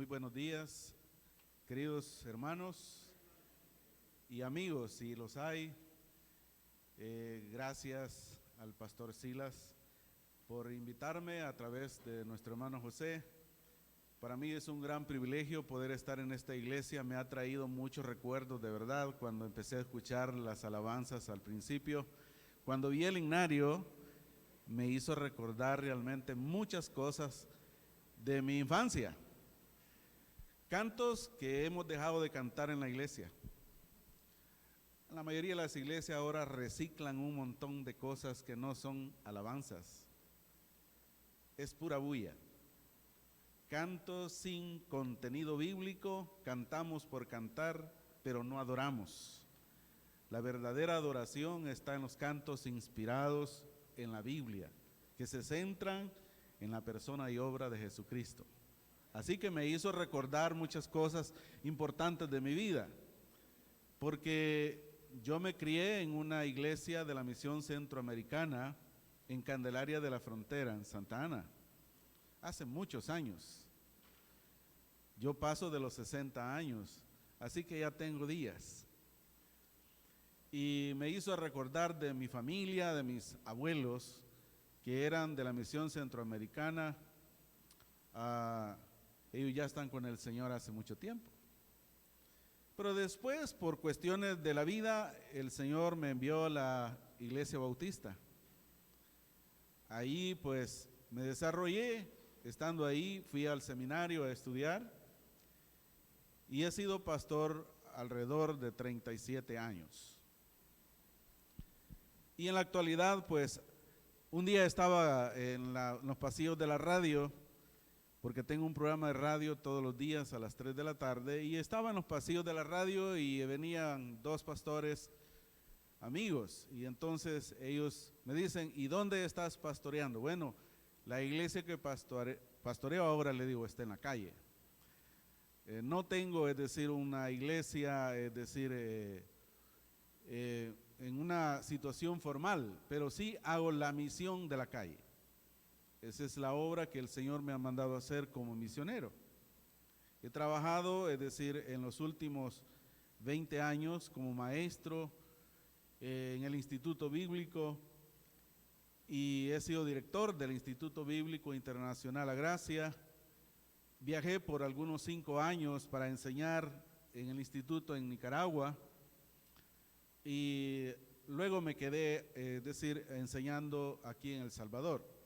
Muy buenos días, queridos hermanos y amigos, si los hay. Gracias al pastor Silas por invitarme a través de nuestro hermano José. Para mí es un gran privilegio poder estar en esta iglesia. Me ha traído muchos recuerdos, de verdad, cuando empecé a escuchar las alabanzas al principio. Cuando vi el himnario, me hizo recordar realmente muchas cosas de mi infancia. Cantos que hemos dejado de cantar en la iglesia. La mayoría de las iglesias ahora reciclan un montón de cosas que no son alabanzas. Es pura bulla. Cantos sin contenido bíblico, cantamos por cantar, pero no adoramos. La verdadera adoración está en los cantos inspirados en la Biblia, que se centran en la persona y obra de Jesucristo. Así que me hizo recordar muchas cosas importantes de mi vida, porque yo me crié en una iglesia de la Misión Centroamericana en Candelaria de la Frontera, en Santa Ana, hace muchos años. Yo paso de los 60 años, así que ya tengo días. Y me hizo recordar de mi familia, de mis abuelos, que eran de la Misión Centroamericana. Ellos ya están con el Señor hace mucho tiempo. Pero después, por cuestiones de la vida, el Señor me envió a la Iglesia Bautista. Ahí pues me desarrollé, estando ahí fui al seminario a estudiar y he sido pastor alrededor de 37 años. Y en la actualidad pues un día estaba en los pasillos de la radio, porque tengo un programa de radio todos los días a las 3 de la tarde, y estaba en los pasillos de la radio y venían dos pastores amigos, y entonces ellos me dicen, ¿y dónde estás pastoreando? Bueno, la iglesia que pastoreo ahora, le digo, está en la calle. No tengo, es decir, una iglesia, es decir, en una situación formal, pero sí hago la misión de la calle. Esa es la obra que el Señor me ha mandado a hacer como misionero. He trabajado, es decir, en los últimos 20 años como maestro en el Instituto Bíblico, y he sido director del Instituto Bíblico Internacional La Gracia. Viajé por algunos 5 años para enseñar en el instituto en Nicaragua y luego me quedé, es decir, enseñando aquí en El Salvador.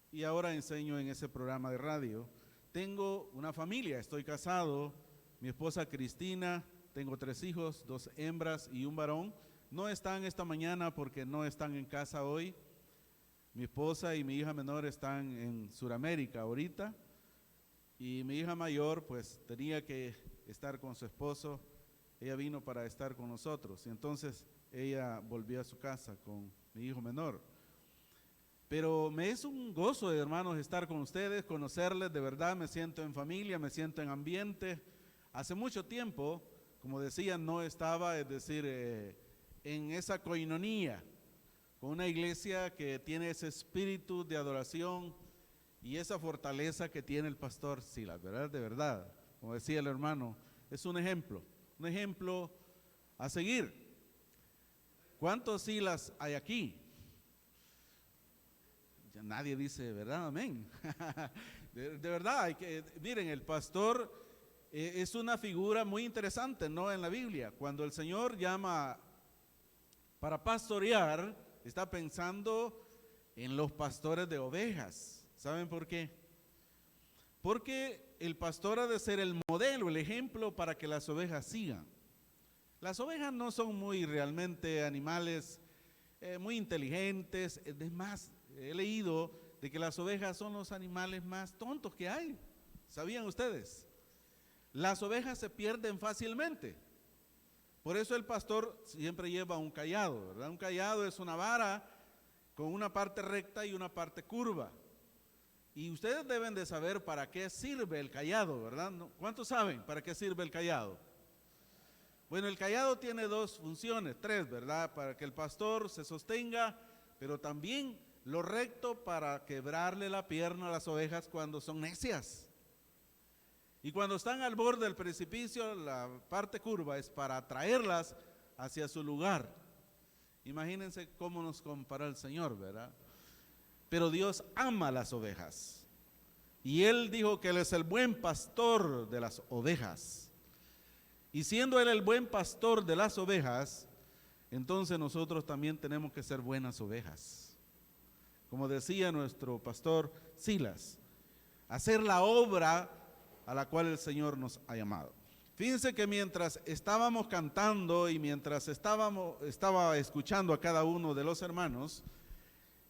Y ahora enseño en ese programa de radio. Tengo una familia, estoy casado, mi esposa Cristina, tengo 3 hijos, 2 hembras y un varón. No están esta mañana porque no están en casa hoy. Mi esposa y mi hija menor están en Sudamérica ahorita, y mi hija mayor pues tenía que estar con su esposo. Ella vino para estar con nosotros y entonces ella volvió a su casa con mi hijo menor. Pero me es un gozo, hermanos, estar con ustedes, conocerles, de verdad me siento en familia, me siento en ambiente. Hace mucho tiempo, como decía, no estaba, es decir, en esa coinonía, con una iglesia que tiene ese espíritu de adoración y esa fortaleza que tiene el pastor Silas, ¿verdad? De verdad, como decía el hermano, es un ejemplo a seguir. ¿Cuántos Silas hay aquí? Nadie dice, ¿verdad? Amén. De verdad, miren, el pastor es una figura muy interesante, ¿no? En la Biblia, cuando el Señor llama para pastorear, está pensando en los pastores de ovejas. ¿Saben por qué? Porque el pastor ha de ser el modelo, el ejemplo para que las ovejas sigan. Las ovejas no son muy realmente animales muy inteligentes, es más, he leído de que las ovejas son los animales más tontos que hay. ¿Sabían ustedes? Las ovejas se pierden fácilmente. Por eso el pastor siempre lleva un cayado, ¿verdad? Un cayado es una vara con una parte recta y una parte curva. Y ustedes deben de saber para qué sirve el cayado, ¿verdad? ¿Cuántos saben para qué sirve el cayado? Bueno, el cayado tiene 2 funciones, 3, ¿verdad? Para que el pastor se sostenga, pero también lo recto para quebrarle la pierna a las ovejas cuando son necias. Y cuando están al borde del precipicio, la parte curva es para traerlas hacia su lugar. Imagínense cómo nos compara el Señor, ¿verdad? Pero Dios ama las ovejas. Y Él dijo que Él es el buen pastor de las ovejas. Y siendo Él el buen pastor de las ovejas, entonces nosotros también tenemos que ser buenas ovejas. Como decía nuestro pastor Silas, hacer la obra a la cual el Señor nos ha llamado. Fíjense que mientras estábamos cantando y mientras estaba escuchando a cada uno de los hermanos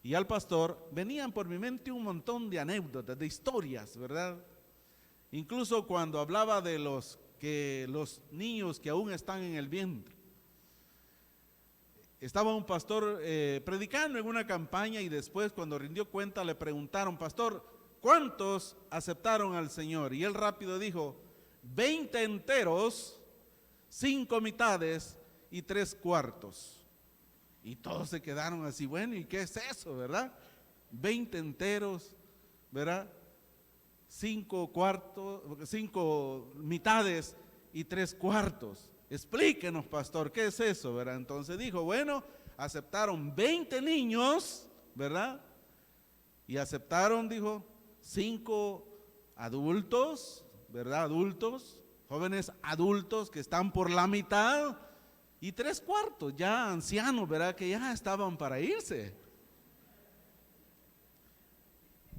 y al pastor, venían por mi mente un montón de anécdotas, de historias, ¿verdad? Incluso cuando hablaba de los niños que aún están en el vientre. Estaba un pastor predicando en una campaña y después cuando rindió cuenta le preguntaron, pastor, ¿cuántos aceptaron al Señor? Y él rápido dijo, 20 enteros, 5 mitades y 3 cuartos. Y todos se quedaron así, bueno, ¿y qué es eso, verdad? 20 enteros, ¿verdad? 5 cuartos, 5 mitades y 3 cuartos. Explíquenos, pastor, ¿qué es eso, verdad? Entonces dijo, bueno, aceptaron 20 niños, ¿verdad? Y aceptaron, dijo, 5 adultos, ¿verdad? Adultos, jóvenes adultos que están por la mitad y 3 cuartos, ya ancianos, ¿verdad? Que ya estaban para irse.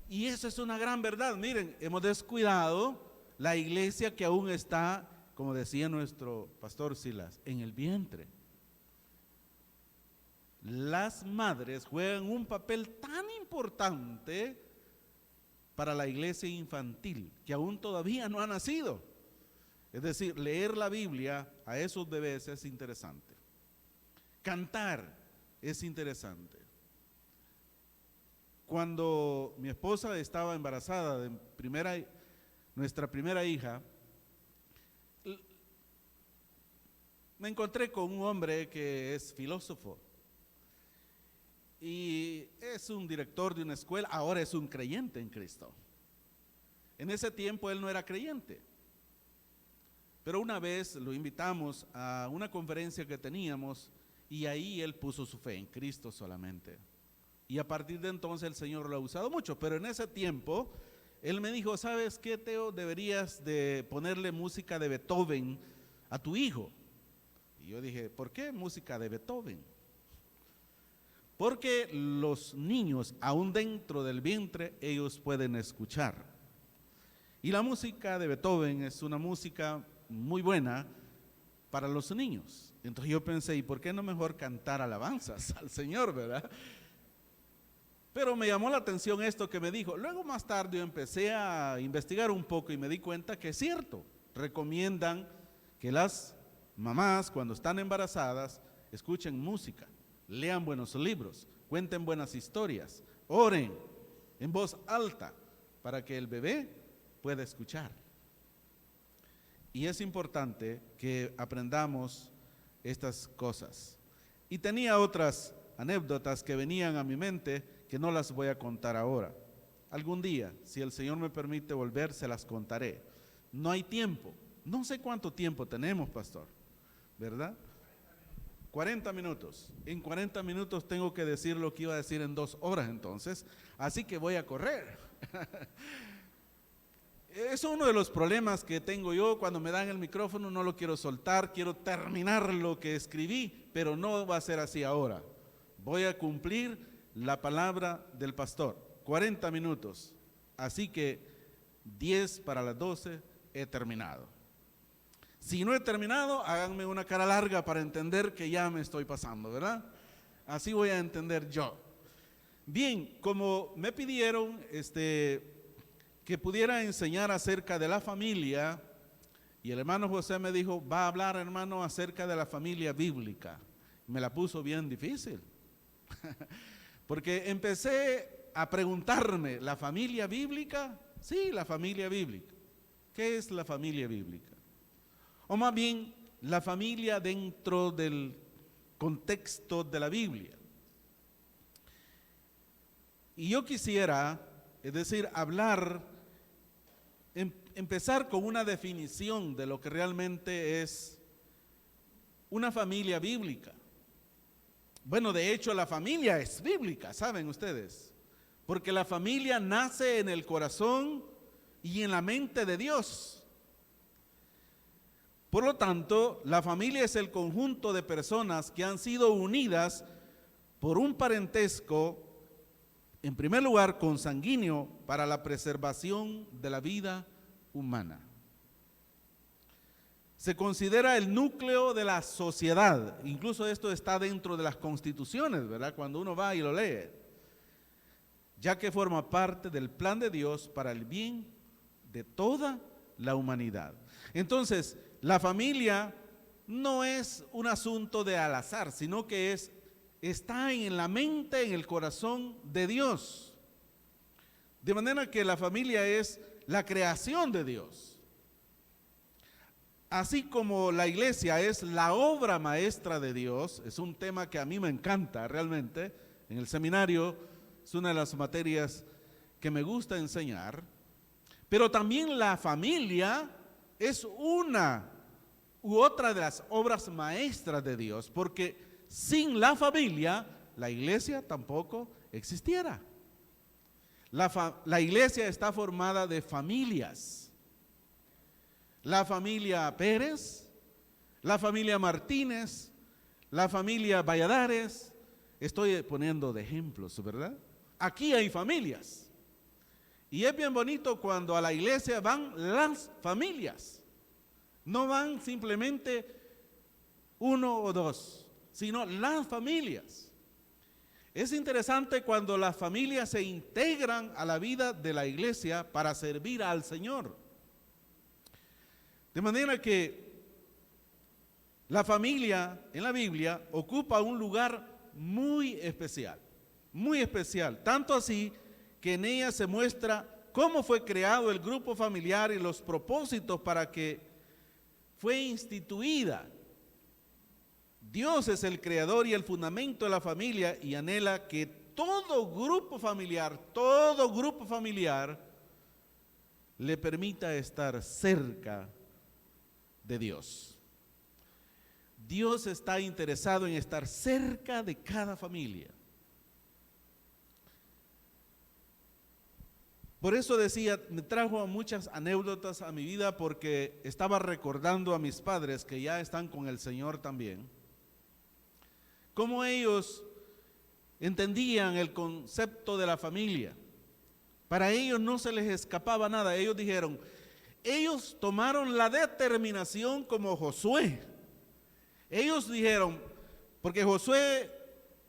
Y eso es una gran verdad. Miren, hemos descuidado la iglesia que aún está, como decía nuestro pastor Silas, en el vientre. Las madres juegan un papel tan importante para la iglesia infantil, que aún todavía no ha nacido. Es decir, leer la Biblia a esos bebés es interesante. Cantar es interesante. Cuando mi esposa estaba embarazada de nuestra primera hija, me encontré con un hombre que es filósofo y es un director de una escuela, ahora es un creyente en Cristo. En ese tiempo él no era creyente, pero una vez lo invitamos a una conferencia que teníamos y ahí él puso su fe en Cristo solamente. Y a partir de entonces el Señor lo ha usado mucho, pero en ese tiempo él me dijo, ¿sabes qué, Teo? Deberías de ponerle música de Beethoven a tu hijo. Y yo dije, ¿por qué música de Beethoven? Porque los niños, aún dentro del vientre, ellos pueden escuchar. Y la música de Beethoven es una música muy buena para los niños. Entonces yo pensé, ¿y por qué no mejor cantar alabanzas al Señor, verdad? Pero me llamó la atención esto que me dijo. Luego más tarde yo empecé a investigar un poco y me di cuenta que es cierto. Recomiendan que las mamás cuando están embarazadas escuchen música, lean buenos libros, cuenten buenas historias, oren en voz alta para que el bebé pueda escuchar. Y es importante que aprendamos estas cosas. Y tenía otras anécdotas que venían a mi mente que no las voy a contar ahora. Algún día, si el Señor me permite volver, se las contaré. No hay tiempo. No sé cuánto tiempo tenemos, pastor, ¿verdad? 40 minutos. En 40 minutos tengo que decir lo que iba a decir en 2 horas entonces, así que voy a correr. Es uno de los problemas que tengo yo cuando me dan el micrófono, no lo quiero soltar, quiero terminar lo que escribí, pero no va a ser así ahora. Voy a cumplir la palabra del pastor, 40 minutos, así que 10 para las 12 he terminado. Si no he terminado, háganme una cara larga para entender que ya me estoy pasando, ¿verdad? Así voy a entender yo. Bien, como me pidieron que pudiera enseñar acerca de la familia, y el hermano José me dijo, va a hablar, hermano, acerca de la familia bíblica. Me la puso bien difícil. Porque empecé a preguntarme, ¿la familia bíblica? Sí, la familia bíblica. ¿Qué es la familia bíblica? O más bien, la familia dentro del contexto de la Biblia. Y yo quisiera, es decir, hablar empezar con una definición de lo que realmente es una familia bíblica. Bueno, de hecho la familia es bíblica, ¿saben ustedes? Porque la familia nace en el corazón y en la mente de Dios. Por lo tanto, la familia es el conjunto de personas que han sido unidas por un parentesco, en primer lugar, consanguíneo, para la preservación de la vida humana. Se considera el núcleo de la sociedad. Incluso esto está dentro de las constituciones, ¿verdad? Cuando uno va y lo lee, ya que forma parte del plan de Dios para el bien de toda la humanidad. Entonces, la familia no es un asunto de al azar, sino que está en la mente, en el corazón de Dios. De manera que la familia es la creación de Dios. Así como la iglesia es la obra maestra de Dios, es un tema que a mí me encanta realmente. En el seminario es una de las materias que me gusta enseñar. Pero también la familia es una u otra de las obras maestras de Dios, porque sin la familia, la iglesia tampoco existiera. La iglesia está formada de familias. La familia Pérez, la familia Martínez, la familia Valladares. Estoy poniendo de ejemplos, ¿verdad? Aquí hay familias. Y es bien bonito cuando a la iglesia van las familias. No van simplemente uno o dos, sino las familias. Es interesante cuando las familias se integran a la vida de la iglesia para servir al Señor. De manera que la familia en la Biblia ocupa un lugar muy especial, tanto así que en ella se muestra cómo fue creado el grupo familiar y los propósitos para que fue instituida. Dios es el creador y el fundamento de la familia y anhela que todo grupo familiar le permita estar cerca de Dios. Dios está interesado en estar cerca de cada familia. Por eso decía, me trajo muchas anécdotas a mi vida porque estaba recordando a mis padres que ya están con el Señor también, cómo ellos entendían el concepto de la familia. Para ellos no se les escapaba nada. Ellos tomaron la determinación como Josué. Ellos dijeron, porque Josué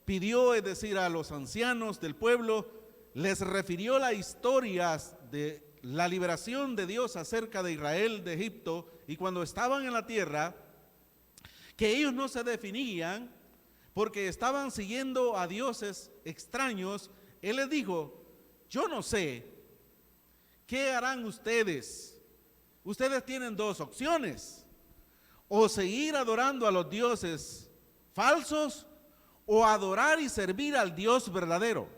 pidió, es decir, a los ancianos del pueblo, les refirió las historias de la liberación de Dios acerca de Israel de Egipto, y cuando estaban en la tierra, que ellos no se definían porque estaban siguiendo a dioses extraños. Él les dijo, yo no sé qué harán ustedes. Ustedes tienen dos opciones: o seguir adorando a los dioses falsos, o adorar y servir al Dios verdadero.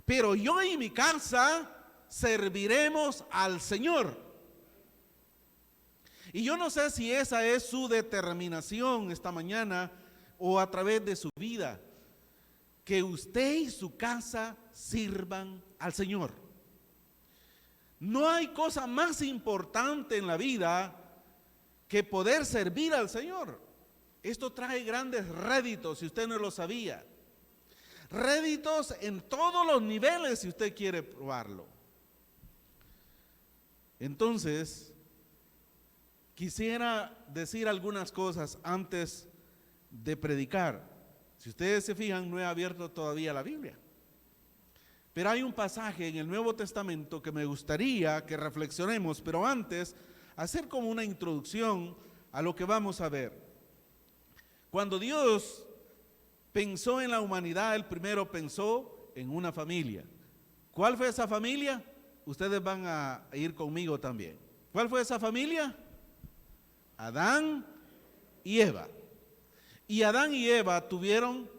Pero yo y mi casa serviremos al Señor. Y yo no sé si esa es su determinación esta mañana o a través de su vida, que usted y su casa sirvan al Señor. No hay cosa más importante en la vida que poder servir al Señor. Esto trae grandes réditos, si usted no lo sabía. Réditos en todos los niveles, si usted quiere probarlo. Entonces, quisiera decir algunas cosas antes de predicar. Si ustedes se fijan, no he abierto todavía la Biblia. Pero hay un pasaje en el Nuevo Testamento que me gustaría que reflexionemos, pero antes, hacer como una introducción a lo que vamos a ver. Cuando Dios pensó en la humanidad, Él primero pensó en una familia. ¿Cuál fue esa familia? Ustedes van a ir conmigo también. ¿Cuál fue esa familia? Adán y Eva. Y Adán y Eva tuvieron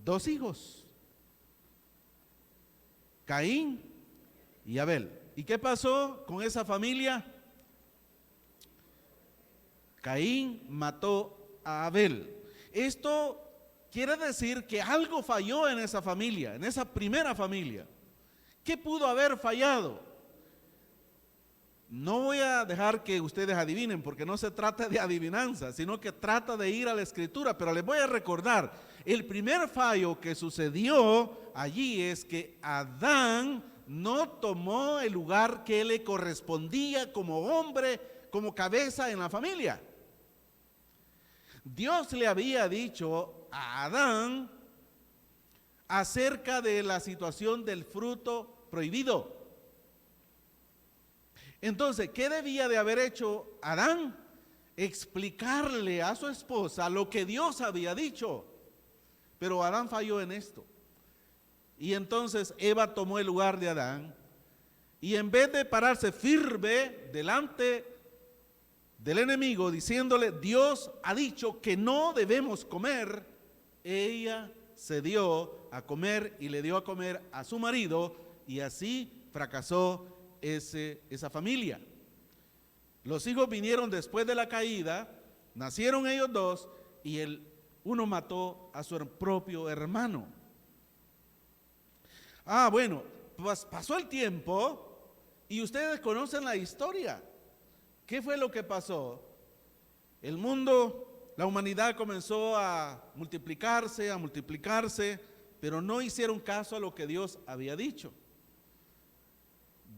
dos hijos, Caín y Abel. ¿Y qué pasó con esa familia? Caín mató a Abel. Esto quiere decir que algo falló en esa familia, en esa primera familia. ¿Qué pudo haber fallado? No voy a dejar que ustedes adivinen, porque no se trata de adivinanza, sino que trata de ir a la Escritura. Pero les voy a recordar, el primer fallo que sucedió allí es que Adán no tomó el lugar que le correspondía como hombre, como cabeza en la familia. Dios le había dicho a Adán acerca de la situación del fruto prohibido. Entonces, ¿qué debía de haber hecho Adán? Explicarle a su esposa lo que Dios había dicho. Pero Adán falló en esto. Y entonces Eva tomó el lugar de Adán. Y en vez de pararse firme delante del enemigo, diciéndole, Dios ha dicho que no debemos comer, ella se dio a comer y le dio a comer a su marido, y así fracasó esa familia. Los hijos vinieron después de la caída, nacieron ellos dos, y uno mató a su propio hermano. Bueno, pues pasó el tiempo y ustedes conocen la historia. ¿Qué fue lo que pasó? El mundo, la humanidad comenzó a multiplicarse, pero no hicieron caso a lo que Dios había dicho,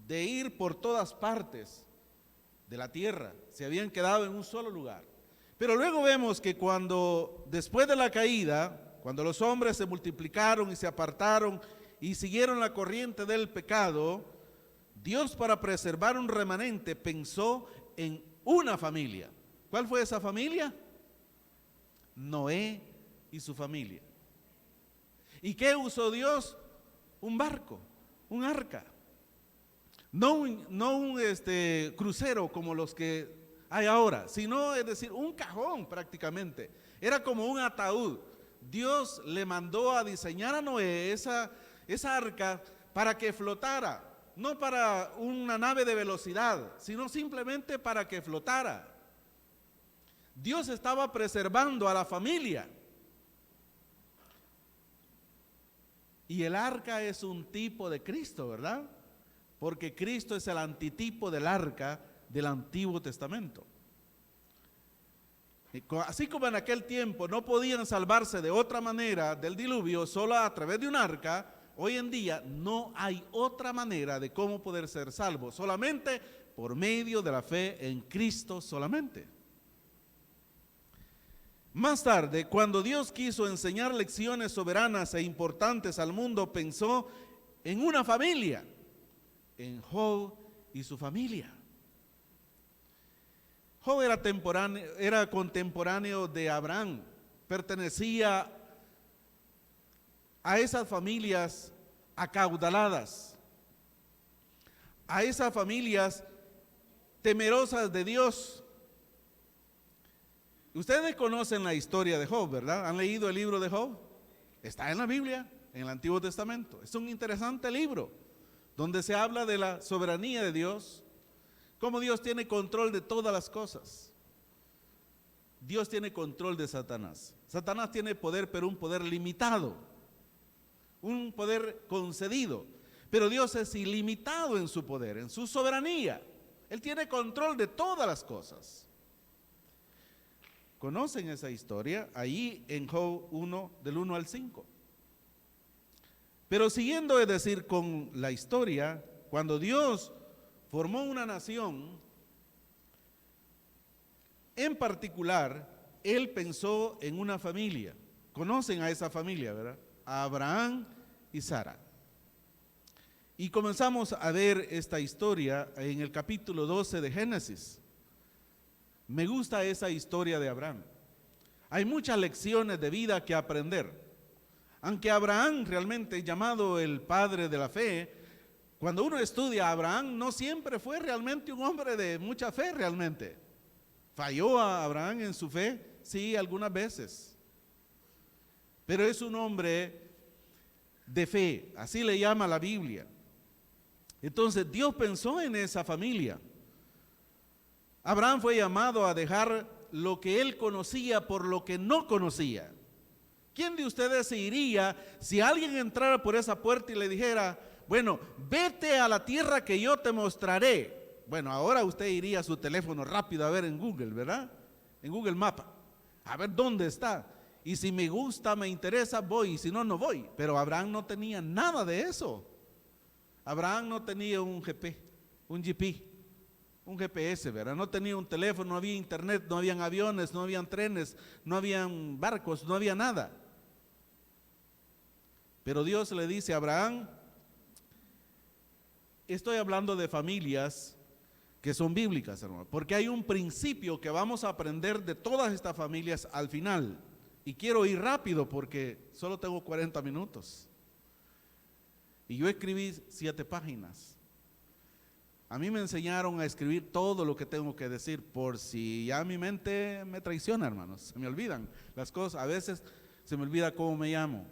de ir por todas partes de la tierra. Se habían quedado en un solo lugar. Pero luego vemos que después de la caída, cuando los hombres se multiplicaron y se apartaron y siguieron la corriente del pecado, Dios, para preservar un remanente, pensó en una familia. ¿Cuál fue esa familia? Noé y su familia. ¿Y qué usó Dios? Un barco, un arca. No un crucero como los que hay ahora, sino, es decir, un cajón prácticamente. Era como un ataúd. Dios le mandó a diseñar a Noé esa arca para que flotara, no para una nave de velocidad, sino simplemente para que flotara. Dios estaba preservando a la familia. Y el arca es un tipo de Cristo, ¿verdad? Porque Cristo es el antitipo del arca del Antiguo Testamento. Así como en aquel tiempo no podían salvarse de otra manera del diluvio, solo a través de un arca, hoy en día no hay otra manera de cómo poder ser salvo, solamente por medio de la fe en Cristo solamente. Más tarde, cuando Dios quiso enseñar lecciones soberanas e importantes al mundo, pensó en una familia, en Job y su familia. Job era contemporáneo de Abraham, pertenecía a esas familias acaudaladas, a esas familias temerosas de Dios. Ustedes conocen la historia de Job, ¿verdad? ¿Han leído el libro de Job? Está en la Biblia, en el Antiguo Testamento. Es un interesante libro donde se habla de la soberanía de Dios, cómo Dios tiene control de todas las cosas. Dios tiene control de Satanás. Satanás tiene poder, pero un poder limitado, un poder concedido. Pero Dios es ilimitado en su poder, en su soberanía. Él tiene control de todas las cosas. ¿Conocen esa historia? Ahí en Job 1, del 1 al 5. Pero siguiendo, es decir, con la historia, cuando Dios formó una nación, en particular, Él pensó en una familia. Conocen a esa familia, ¿verdad? A Abraham y Sara. Y comenzamos a ver esta historia en el capítulo 12 de Génesis. Me gusta esa historia de Abraham. Hay muchas lecciones de vida que aprender. Aunque Abraham realmente llamado el padre de la fe, cuando uno estudia a Abraham, no siempre fue realmente un hombre de mucha fe realmente. ¿Falló a Abraham en su fe? Sí, algunas veces. Pero es un hombre de fe, así le llama la Biblia. Entonces Dios pensó en esa familia. Abraham fue llamado a dejar lo que él conocía por lo que no conocía. ¿Quién de ustedes se iría si alguien entrara por esa puerta y le dijera, bueno, vete a la tierra que yo te mostraré? Bueno, ahora usted iría a su teléfono rápido a ver en Google, ¿verdad? En Google Maps, a ver dónde está. Y si me gusta, me interesa, voy, y si no, no voy. Pero Abraham no tenía nada de eso. Abraham no tenía un GPS, ¿verdad? No tenía un teléfono, no había internet, no habían aviones, no habían trenes, no habían barcos, no había nada. Pero Dios le dice a Abraham, estoy hablando de familias que son bíblicas, hermano, porque hay un principio que vamos a aprender de todas estas familias al final. Y quiero ir rápido porque solo tengo 40 minutos. Y yo escribí 7 páginas. A mí me enseñaron a escribir todo lo que tengo que decir, por si ya mi mente me traiciona, hermanos. Se me olvidan las cosas. A veces se me olvida cómo me llamo.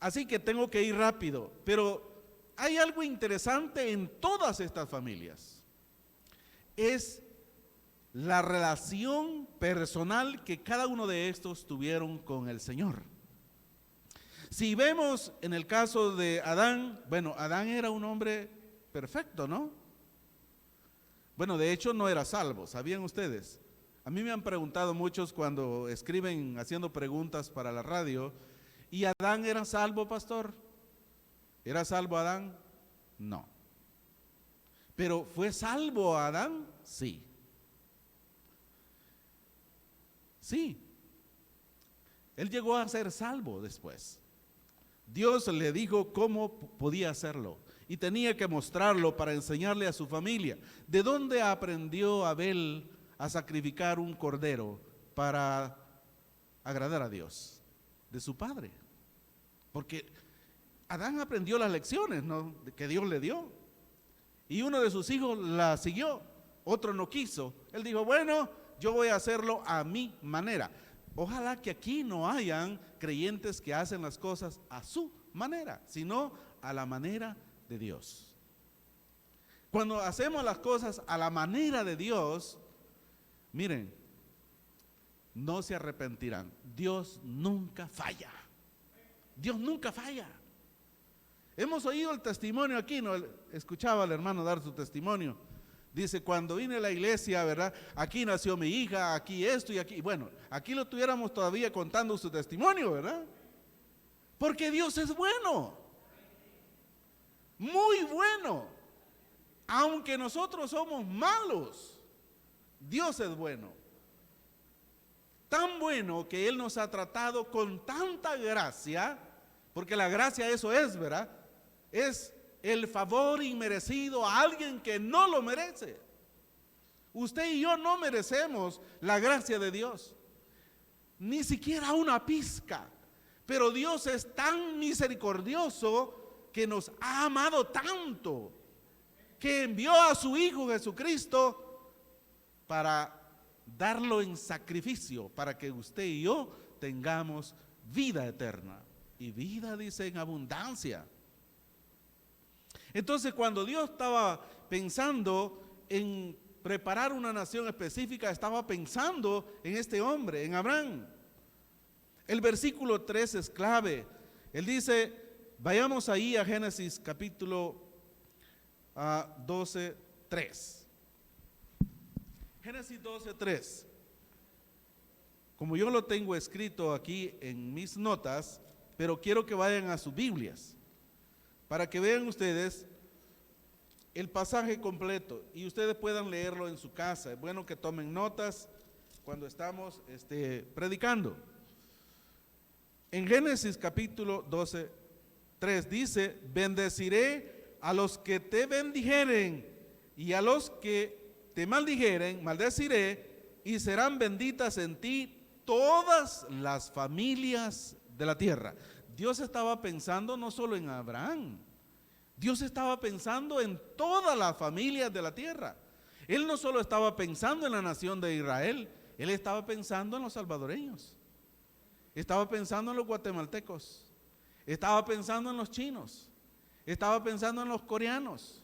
Así que tengo que ir rápido. Pero hay algo interesante en todas estas familias. Es la relación personal que cada uno de estos tuvieron con el Señor. Si vemos en el caso de Adán, bueno, Adán era un hombre perfecto, ¿no? Bueno, de hecho no era salvo, ¿sabían ustedes? A mí me han preguntado muchos cuando escriben haciendo preguntas para la radio, ¿y Adán era salvo, pastor? ¿Era salvo Adán? No. ¿Pero fue salvo Adán? Sí. Sí. Él llegó a ser salvo después. Dios le dijo cómo podía hacerlo y tenía que mostrarlo para enseñarle a su familia. ¿De dónde aprendió Abel a sacrificar un cordero para agradar a Dios? De su padre. Porque Adán aprendió las lecciones, ¿no?, que Dios le dio. Y uno de sus hijos la siguió, otro no quiso. Él dijo, bueno, yo voy a hacerlo a mi manera. Ojalá que aquí no hayan creyentes que hacen las cosas a su manera, sino a la manera de Dios. Cuando hacemos las cosas a la manera de Dios, miren, no se arrepentirán. Dios nunca falla. Dios nunca falla. Hemos oído el testimonio aquí, ¿no? Escuchaba al hermano dar su testimonio. Dice, cuando vine a la iglesia, ¿verdad? Aquí nació mi hija, aquí esto y aquí. Bueno, aquí lo tuviéramos todavía contando su testimonio, ¿verdad? Porque Dios es bueno. Muy bueno. Aunque nosotros somos malos, Dios es bueno. Tan bueno que Él nos ha tratado con tanta gracia, porque la gracia eso es, ¿verdad? Es el favor inmerecido a alguien que no lo merece. Usted y yo no merecemos la gracia de Dios, ni siquiera una pizca. Pero Dios es tan misericordioso que nos ha amado tanto, que envió a su Hijo Jesucristo para darlo en sacrificio, para que usted y yo tengamos vida eterna. Y vida, dice, en abundancia. Entonces, cuando Dios estaba pensando en preparar una nación específica, estaba pensando en este hombre, en Abraham. El versículo 3 es clave. Él dice, vayamos ahí a Génesis capítulo 12, 3. Génesis 12, 3. Como yo lo tengo escrito aquí en mis notas, pero quiero que vayan a sus Biblias, para que vean ustedes el pasaje completo y ustedes puedan leerlo en su casa. Es bueno que tomen notas cuando estamos predicando. En Génesis capítulo 12, 3 dice, bendeciré a los que te bendijeren y a los que te maldijeren, maldeciré y serán benditas en ti todas las familias de la tierra. Dios estaba pensando no solo en Abraham, Dios estaba pensando en todas las familias de la tierra. Él no solo estaba pensando en la nación de Israel, Él estaba pensando en los salvadoreños, estaba pensando en los guatemaltecos, estaba pensando en los chinos, estaba pensando en los coreanos,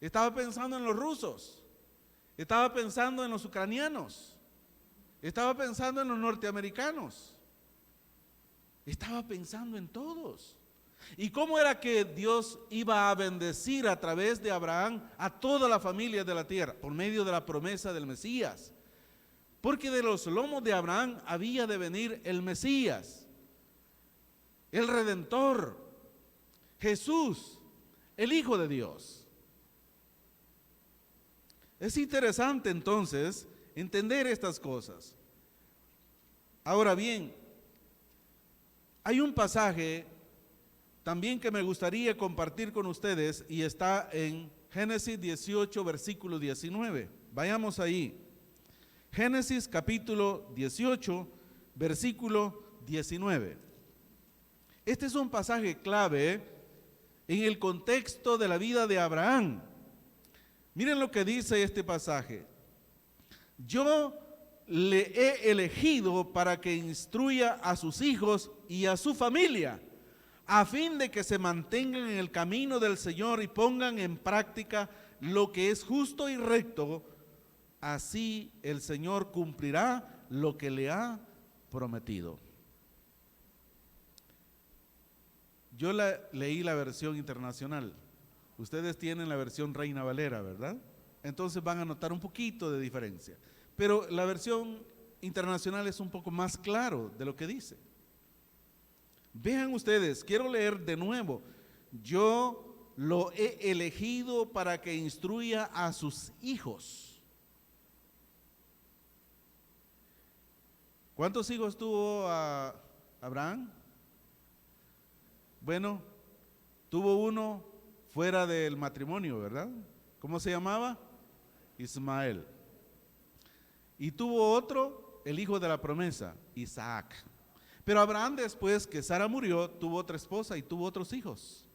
estaba pensando en los rusos, Estaba pensando en los ucranianos, estaba pensando en los norteamericanos, estaba pensando en todos. ¿Y cómo era que Dios iba a bendecir a través de Abraham a toda la familia de la tierra? Por medio de la promesa del Mesías. Porque de los lomos de Abraham había de venir el Mesías, el Redentor, Jesús, el Hijo de Dios. Es interesante entonces entender estas cosas. Ahora bien, hay un pasaje también que me gustaría compartir con ustedes y está en Génesis 18, versículo 19. Vayamos ahí. Génesis capítulo 18, versículo 19. Este es un pasaje clave en el contexto de la vida de Abraham. Miren lo que dice este pasaje. Yo le he elegido para que instruya a sus hijos y a su familia, a fin de que se mantengan en el camino del Señor y pongan en práctica lo que es justo y recto. Así el Señor cumplirá lo que le ha prometido. Yo leí la versión internacional. Ustedes tienen la versión Reina Valera, ¿verdad? Entonces van a notar un poquito de diferencia. Pero la versión internacional es un poco más claro de lo que dice. Vean ustedes, quiero leer de nuevo. Yo lo he elegido para que instruya a sus hijos. ¿Cuántos hijos tuvo Abraham? Bueno, tuvo uno fuera del matrimonio, ¿verdad? ¿Cómo se llamaba? Ismael. Y tuvo otro, el hijo de la promesa, Isaac. Pero Abraham, después que Sara murió, tuvo otra esposa y tuvo otros hijos.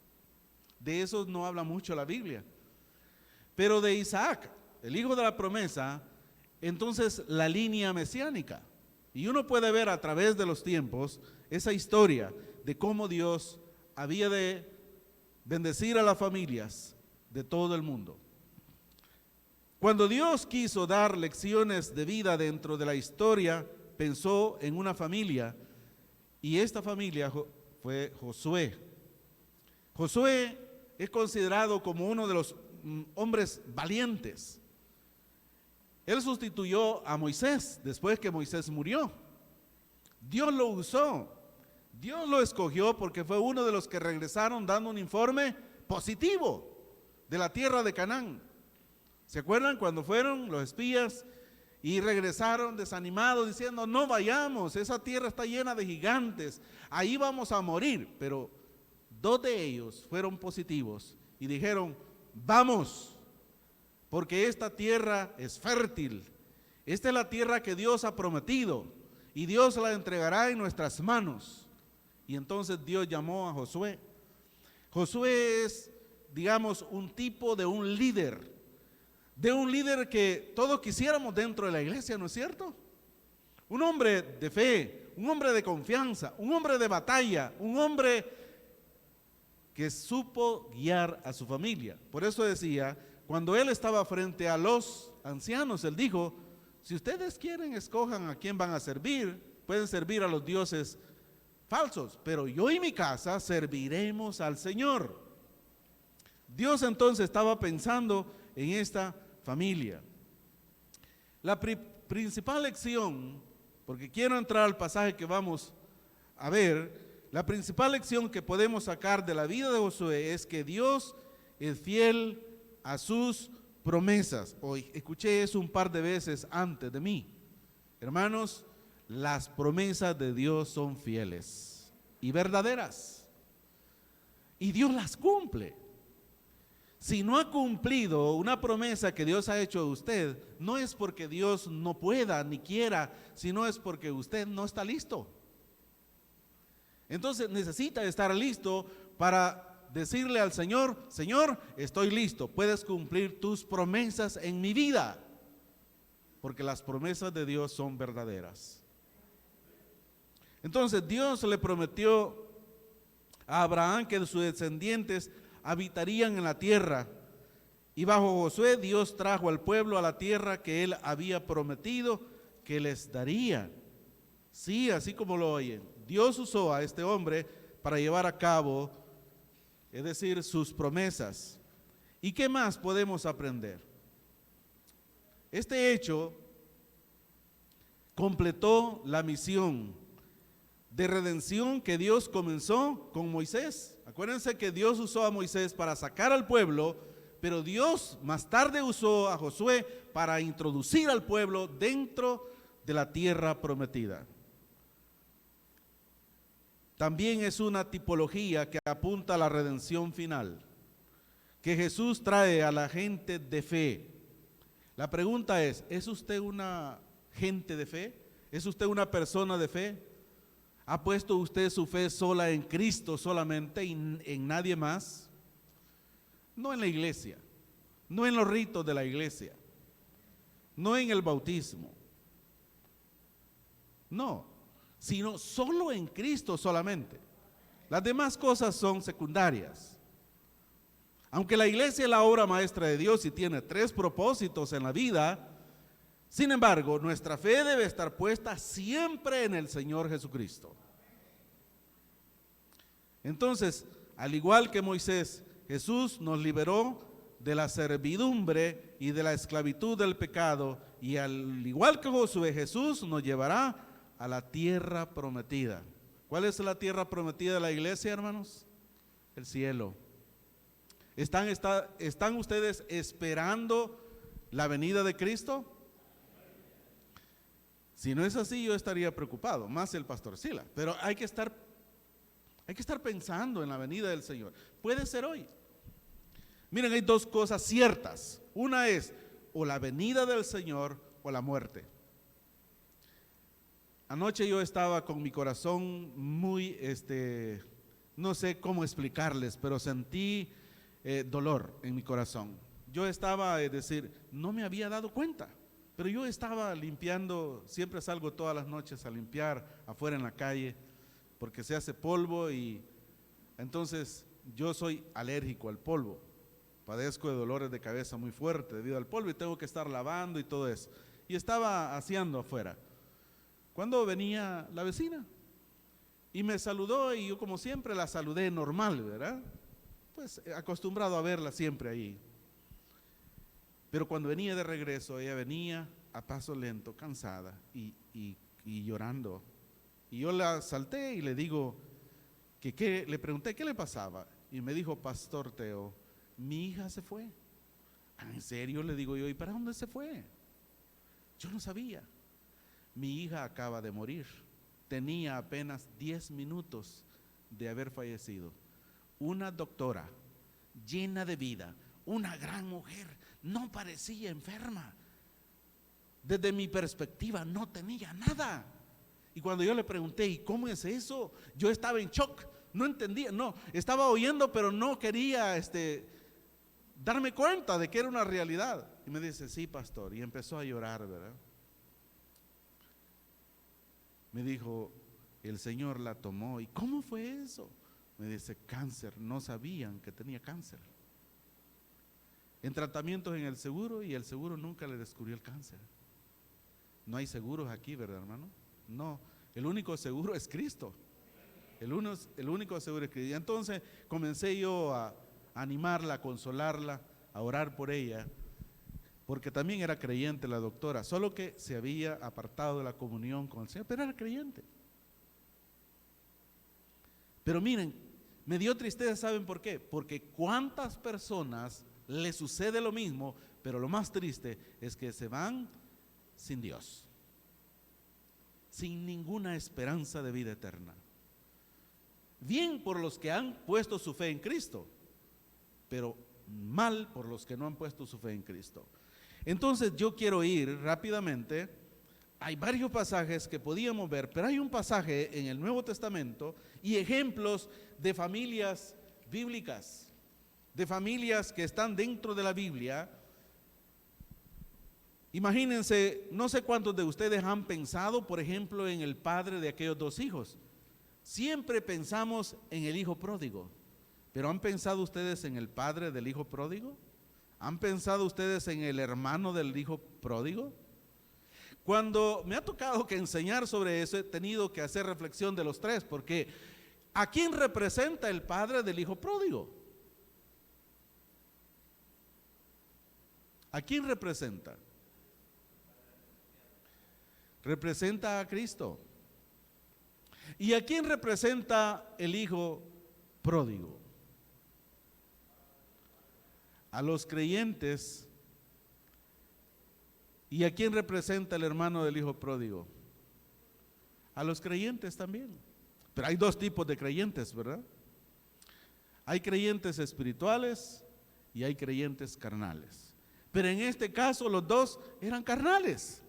De esos no habla mucho la Biblia. Pero de Isaac, el hijo de la promesa, entonces la línea mesiánica. Y uno puede ver a través de los tiempos esa historia de cómo Dios había de bendecir a las familias de todo el mundo. Cuando Dios quiso dar lecciones de vida dentro de la historia, pensó en una familia, y esta familia fue Josué. Josué es considerado como uno de los hombres valientes. Él sustituyó a Moisés después que Moisés murió. Dios lo usó, Dios lo escogió porque fue uno de los que regresaron dando un informe positivo de la tierra de Canaán. ¿Se acuerdan cuando fueron los espías y regresaron desanimados diciendo: no vayamos, esa tierra está llena de gigantes, ahí vamos a morir? Pero dos de ellos fueron positivos y dijeron: vamos, porque esta tierra es fértil, esta es la tierra que Dios ha prometido y Dios la entregará en nuestras manos. Y entonces Dios llamó a Josué. Josué es, digamos, un tipo de un líder que todos quisiéramos dentro de la iglesia, ¿no es cierto? Un hombre de fe, un hombre de confianza, un hombre de batalla, un hombre que supo guiar a su familia. Por eso decía, cuando él estaba frente a los ancianos, él dijo: si ustedes quieren, escojan a quién van a servir, pueden servir a los dioses falsos, pero yo y mi casa serviremos al Señor. Dios entonces estaba pensando en esta familia. La principal lección, porque quiero entrar al pasaje que vamos a ver, la principal lección que podemos sacar de la vida de Josué es que Dios es fiel a sus promesas. Hoy escuché eso un par de veces antes de mí. Hermanos, las promesas de Dios son fieles y verdaderas, y Dios las cumple. Si no ha cumplido una promesa que Dios ha hecho a usted, no es porque Dios no pueda ni quiera, sino es porque usted no está listo. Entonces necesita estar listo para decirle al Señor: Señor, estoy listo, puedes cumplir tus promesas en mi vida, porque las promesas de Dios son verdaderas. Entonces Dios le prometió a Abraham que sus descendientes habitarían en la tierra, Y bajo Josué Dios trajo al pueblo a la tierra que él había prometido que les daría. Sí, así como lo oyen, Dios usó a este hombre para llevar a cabo, es decir, sus promesas. ¿Y qué más podemos aprender? Este hecho completó la misión de redención que Dios comenzó con Moisés. Acuérdense que Dios usó a Moisés para sacar al pueblo, pero Dios más tarde usó a Josué para introducir al pueblo dentro de la tierra prometida. También es una tipología que apunta a la redención final, que Jesús trae a la gente de fe. La pregunta ¿es usted una gente de fe? ¿Es usted una persona de fe? ¿Ha puesto usted su fe sola en Cristo solamente y en nadie más? No en la iglesia, no en los ritos de la iglesia, no en el bautismo, no, sino solo en Cristo solamente. Las demás cosas son secundarias. Aunque la iglesia es la obra maestra de Dios y tiene 3 propósitos en la vida, sin embargo, nuestra fe debe estar puesta siempre en el Señor Jesucristo. Entonces, al igual que Moisés, Jesús nos liberó de la servidumbre y de la esclavitud del pecado, y al igual que Josué, Jesús nos llevará a la tierra prometida. ¿Cuál es la tierra prometida de la iglesia, hermanos? El cielo. ¿Están ustedes esperando la venida de Cristo? Si no es así, yo estaría preocupado, más el pastor Sila. Pero hay que estar pensando en la venida del Señor. Puede ser hoy. Miren, hay 2 cosas ciertas. Una es o la venida del Señor o la muerte. Anoche yo estaba con mi corazón muy, no sé cómo explicarles, pero sentí dolor en mi corazón. Yo estaba, no me había dado cuenta, pero yo estaba limpiando, siempre salgo todas las noches a limpiar afuera en la calle, porque se hace polvo y entonces yo soy alérgico al polvo. Padezco de dolores de cabeza muy fuerte debido al polvo y tengo que estar lavando y todo eso. Y estaba haciendo afuera, cuando venía la vecina y me saludó y yo como siempre la saludé normal, ¿verdad? Pues acostumbrado a verla siempre ahí. Pero cuando venía de regreso, ella venía a paso lento, cansada y llorando. Y yo la salté y le digo, le pregunté qué le pasaba. Y me dijo, Pastor Teo, mi hija se fue. ¿En serio? Le digo yo, ¿y para dónde se fue? Yo no sabía. Mi hija acaba de morir. Tenía apenas 10 minutos de haber fallecido. Una doctora llena de vida, una gran mujer, no parecía enferma. Desde mi perspectiva no tenía nada. Y cuando yo le pregunté, ¿y cómo es eso? Yo estaba en shock, no entendía, no, estaba oyendo pero no quería darme cuenta de que era una realidad. Y me dice, sí, pastor, y empezó a llorar, ¿verdad? Me dijo, el Señor la tomó. ¿Y cómo fue eso? Me dice, cáncer, no sabían que tenía cáncer. En tratamientos en el seguro y el seguro nunca le descubrió el cáncer. No hay seguros aquí, ¿verdad, hermano? No, el único seguro es Cristo. El único seguro es Cristo. Y entonces comencé yo a animarla, a consolarla, a orar por ella, porque también era creyente la doctora, solo que se había apartado de la comunión con el Señor, pero era creyente. Pero miren, me dio tristeza, ¿saben por qué? Porque cuántas personas le sucede lo mismo, pero lo más triste es que se van sin Dios, sin ninguna esperanza de vida eterna. Bien por los que han puesto su fe en Cristo, pero mal por los que no han puesto su fe en Cristo. Entonces yo quiero ir rápidamente, hay varios pasajes que podíamos ver, pero hay un pasaje en el Nuevo Testamento y ejemplos de familias bíblicas, de familias que están dentro de la Biblia. Imagínense, no sé cuántos de ustedes han pensado, por ejemplo, en el padre de aquellos 2 hijos. Siempre pensamos en el hijo pródigo, pero ¿han pensado ustedes en el padre del hijo pródigo? ¿Han pensado ustedes en el hermano del hijo pródigo? Cuando me ha tocado que enseñar sobre eso, he tenido que hacer reflexión de los tres, porque ¿a quién representa el padre del hijo pródigo? ¿A quién representa? Representa a Cristo. ¿Y a quién representa el hijo pródigo? A los creyentes. ¿Y a quién representa el hermano del hijo pródigo? A los creyentes también. Pero hay dos tipos de creyentes, ¿verdad? Hay creyentes espirituales y hay creyentes carnales. Pero en este caso los dos eran carnales.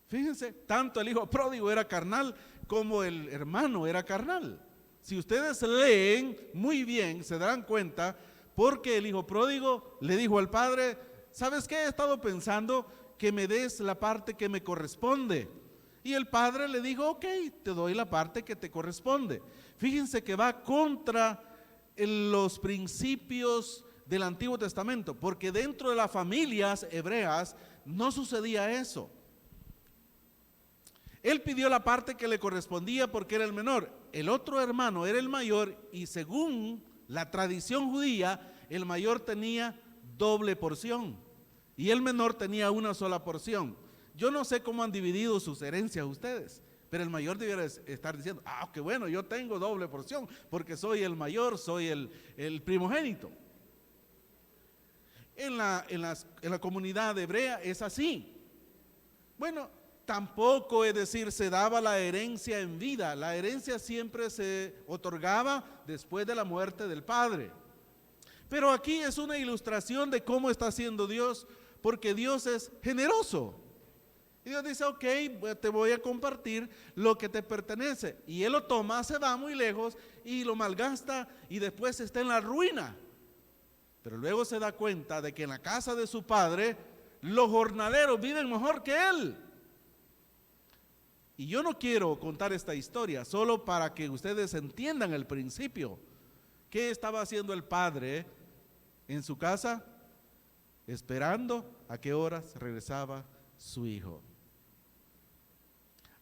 Fíjense, tanto el hijo pródigo era carnal como el hermano era carnal. Si ustedes leen muy bien, se darán cuenta, porque el hijo pródigo le dijo al padre: ¿sabes qué? He estado pensando que me des la parte que me corresponde. Y el padre le dijo: ok, te doy la parte que te corresponde. Fíjense que va contra los principios del Antiguo Testamento, porque dentro de las familias hebreas no sucedía eso. Él pidió la parte que le correspondía porque era el menor. El otro hermano era el mayor y según la tradición judía, el mayor tenía doble porción y el menor tenía una sola porción. Yo no sé cómo han dividido sus herencias ustedes, pero el mayor debiera estar diciendo: ah, qué bueno, yo tengo doble porción porque soy el mayor, soy el primogénito. En la comunidad hebrea es así. Bueno, tampoco, es decir, se daba la herencia en vida. La herencia siempre se otorgaba después de la muerte del padre. Pero aquí es una ilustración de cómo está haciendo Dios, porque Dios es generoso. Y Dios dice: ok, te voy a compartir lo que te pertenece. Y él lo toma, se va muy lejos y lo malgasta y después está en la ruina. Pero luego se da cuenta de que en la casa de su padre los jornaleros viven mejor que él. Y yo no quiero contar esta historia solo para que ustedes entiendan el principio. ¿Qué estaba haciendo el padre en su casa? Esperando a qué horas regresaba su hijo.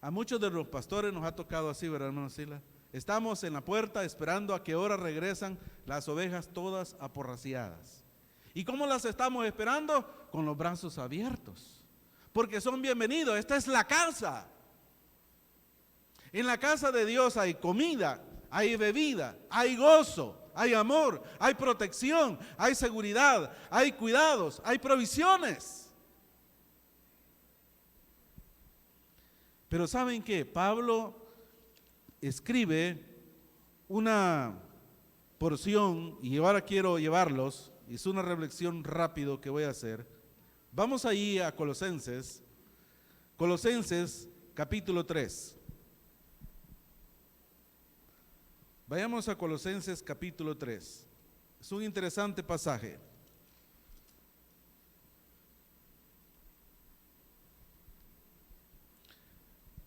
A muchos de los pastores nos ha tocado así, ¿verdad, hermano Sila? Estamos en la puerta esperando a qué hora regresan las ovejas todas aporraciadas. ¿Y cómo las estamos esperando? Con los brazos abiertos, porque son bienvenidos. Esta es la casa. En la casa de Dios hay comida, hay bebida, hay gozo, hay amor, hay protección, hay seguridad, hay cuidados, hay provisiones. Pero ¿saben qué? Pablo escribe una porción y ahora quiero llevarlos, es una reflexión rápido que voy a hacer. Vamos ahí a Colosenses capítulo 3. Vayamos a Colosenses capítulo 3. Es un interesante pasaje.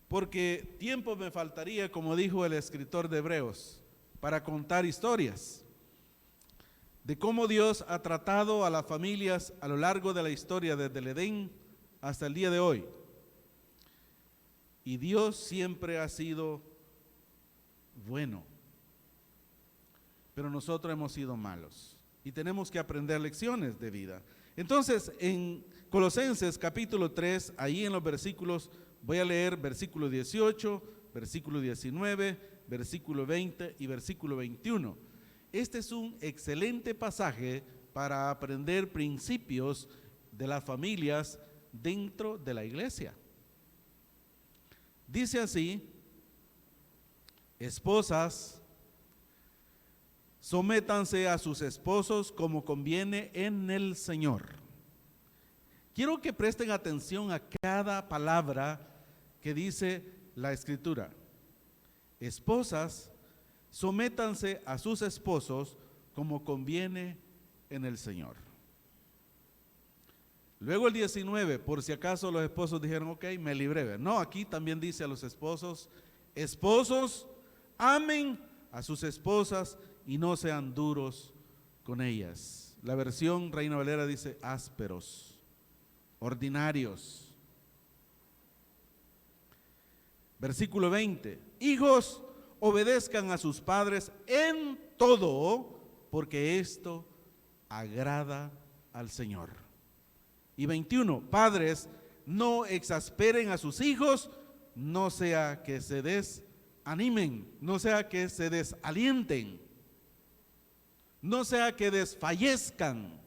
Porque tiempo me faltaría, como dijo el escritor de Hebreos, para contar historias de cómo Dios ha tratado a las familias a lo largo de la historia, desde el Edén hasta el día de hoy. Y Dios siempre ha sido bueno, pero nosotros hemos sido malos y tenemos que aprender lecciones de vida. Entonces, en Colosenses capítulo 3, ahí en los versículos, voy a leer versículo 18, versículo 19, versículo 20 y versículo 21. Este es un excelente pasaje para aprender principios de las familias dentro de la iglesia. Dice así: esposas, sométanse a sus esposos como conviene en el Señor. Quiero que presten atención a cada palabra que dice la Escritura. Esposas, sométanse a sus esposos como conviene en el Señor. Luego el 19, por si acaso los esposos dijeron: ok, me libré. No, aquí también dice a los esposos: esposos, amen a sus esposas y no sean duros con ellas. la versión Reina Valera dice ásperos, ordinarios. Versículo 20, hijos, obedezcan a sus padres en todo, porque esto agrada al Señor. Y 21, padres, no exasperen a sus hijos, no sea que se desanimen, no sea que se desalienten, no sea que desfallezcan.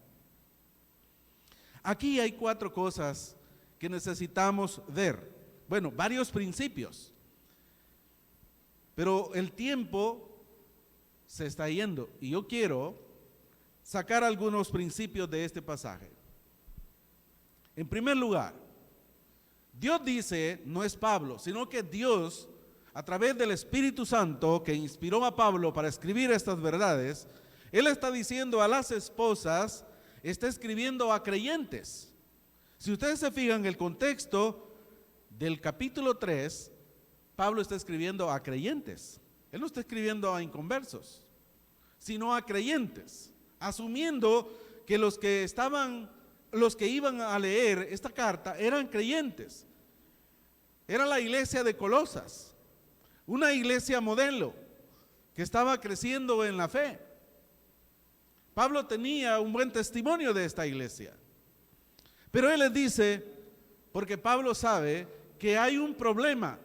Aquí hay 4 cosas que necesitamos ver. Bueno, varios principios, pero el tiempo se está yendo y yo quiero sacar algunos principios de este pasaje. En primer lugar, Dios dice, no es Pablo, sino que Dios, a través del Espíritu Santo que inspiró a Pablo para escribir estas verdades, Él está diciendo a las esposas, está escribiendo a creyentes. Si ustedes se fijan en el contexto del capítulo 3, Pablo está escribiendo a creyentes. Él no está escribiendo a inconversos, sino a creyentes, asumiendo que los que iban a leer esta carta eran creyentes. Era la iglesia de Colosas, una iglesia modelo que estaba creciendo en la fe. Pablo tenía un buen testimonio de esta iglesia, pero él les dice, porque Pablo sabe que hay un problema.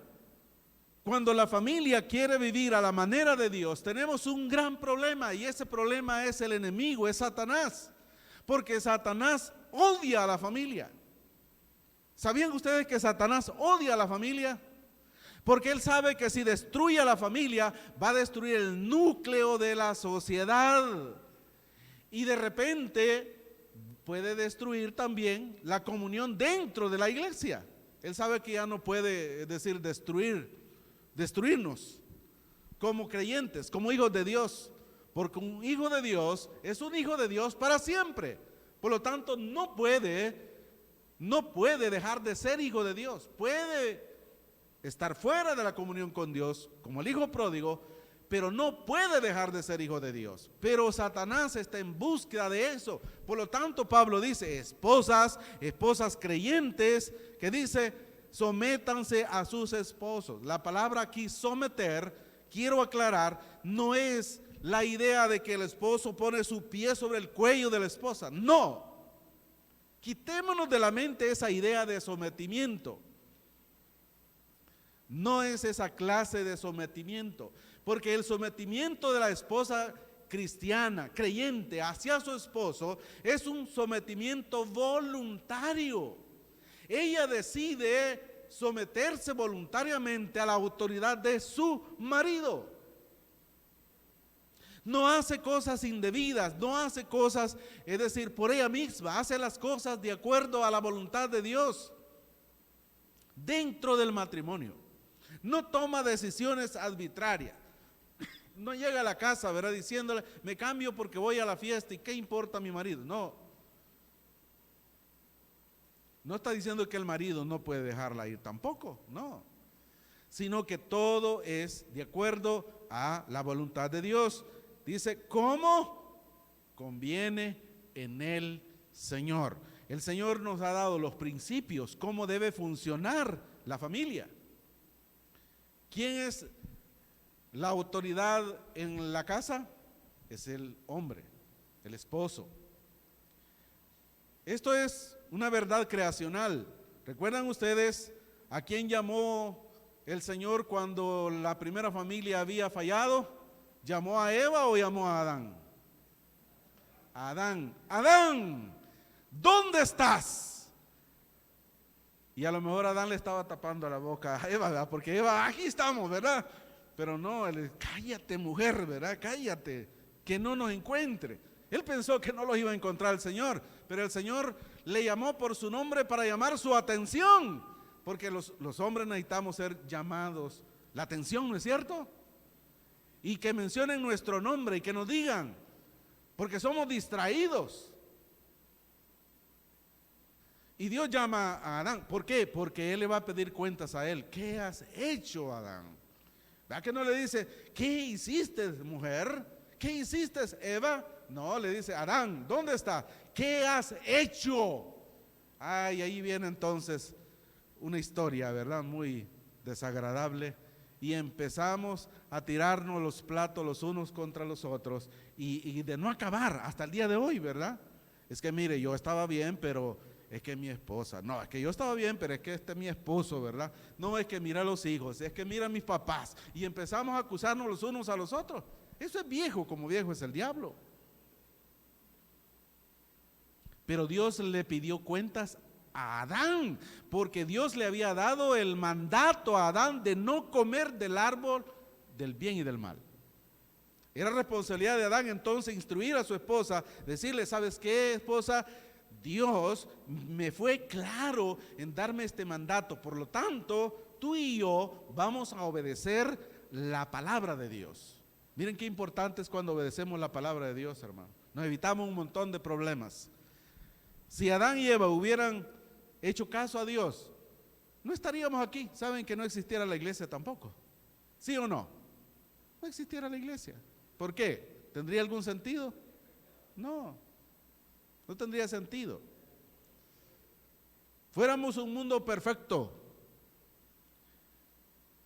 Cuando la familia quiere vivir a la manera de Dios, tenemos un gran problema, y ese problema es el enemigo, es Satanás, porque Satanás odia a la familia. ¿Sabían ustedes que Satanás odia a la familia? Porque él sabe que si destruye a la familia, va a destruir el núcleo de la sociedad, y de repente puede destruir también la comunión dentro de la iglesia. Él sabe que ya no puede decir destruirnos como creyentes, como hijos de Dios, porque un hijo de Dios es un hijo de Dios para siempre. Por lo tanto, no puede dejar de ser hijo de Dios. Puede estar fuera de la comunión con Dios, como el hijo pródigo, pero no puede dejar de ser hijo de Dios. Pero Satanás está en búsqueda de eso. Por lo tanto, Pablo dice, esposas creyentes, que dice, sométanse a sus esposos. La palabra aquí someter, quiero aclarar, no es la idea de que el esposo pone su pie sobre el cuello de la esposa. No, quitémonos de la mente esa idea de sometimiento. No es esa clase de sometimiento, porque el sometimiento de la esposa cristiana, creyente, hacia su esposo, es un sometimiento voluntario. Ella decide someterse voluntariamente a la autoridad de su marido. No hace cosas indebidas, no hace cosas, es decir, por ella misma, hace las cosas de acuerdo a la voluntad de Dios dentro del matrimonio. No toma decisiones arbitrarias. No llega a la casa, ¿verdad?, diciéndole, me cambio porque voy a la fiesta y qué importa mi marido. No está diciendo que el marido no puede dejarla ir tampoco, no. Sino que todo es de acuerdo a la voluntad de Dios. Dice, ¿cómo? Conviene en el Señor. El Señor nos ha dado los principios, cómo debe funcionar la familia. ¿Quién es la autoridad en la casa? Es el hombre, el esposo. Esto es una verdad creacional. ¿Recuerdan ustedes a quién llamó el Señor cuando la primera familia había fallado? ¿Llamó a Eva o llamó a Adán? Adán, Adán, ¿dónde estás? Y a lo mejor Adán le estaba tapando la boca a Eva, ¿verdad? Porque Eva, aquí estamos, ¿verdad? Pero no, él, cállate mujer, ¿verdad? Cállate, que no nos encuentre. Él pensó que no los iba a encontrar el Señor, pero el Señor le llamó por su nombre para llamar su atención, porque los hombres necesitamos ser llamados la atención, ¿no es cierto? Y que mencionen nuestro nombre y que nos digan, porque somos distraídos. Y Dios llama a Adán. ¿Por qué? Porque Él le va a pedir cuentas a él. ¿Qué has hecho, Adán? ¿Verdad que no le dice, qué hiciste, mujer? ¿qué hiciste, Eva? No, le dice, Adán, ¿dónde está? ¿Qué has hecho? Ay, ahí viene entonces una historia, ¿verdad? Muy desagradable. Y empezamos a tirarnos los platos los unos contra los otros y de no acabar hasta el día de hoy, ¿verdad? Es que mire, yo estaba bien, pero es que mi esposa, no, es que yo estaba bien, pero es que este es mi esposo, ¿verdad? No, es que mira a los hijos, es que mira a mis papás. Y empezamos a acusarnos los unos a los otros. Eso es viejo, como viejo es el diablo. Pero Dios le pidió cuentas a Adán, porque Dios le había dado el mandato a Adán de no comer del árbol del bien y del mal. Era responsabilidad de Adán entonces instruir a su esposa, decirle, ¿sabes qué, esposa? Dios me fue claro en darme este mandato, por lo tanto, tú y yo vamos a obedecer la palabra de Dios. Miren qué importante es cuando obedecemos la palabra de Dios, hermano. Nos evitamos un montón de problemas. Si Adán y Eva hubieran hecho caso a Dios, no estaríamos aquí. Saben que no existiera la iglesia tampoco. ¿Sí o no? No existiera la iglesia. ¿Por qué? ¿Tendría algún sentido? No, no tendría sentido. Fuéramos un mundo perfecto,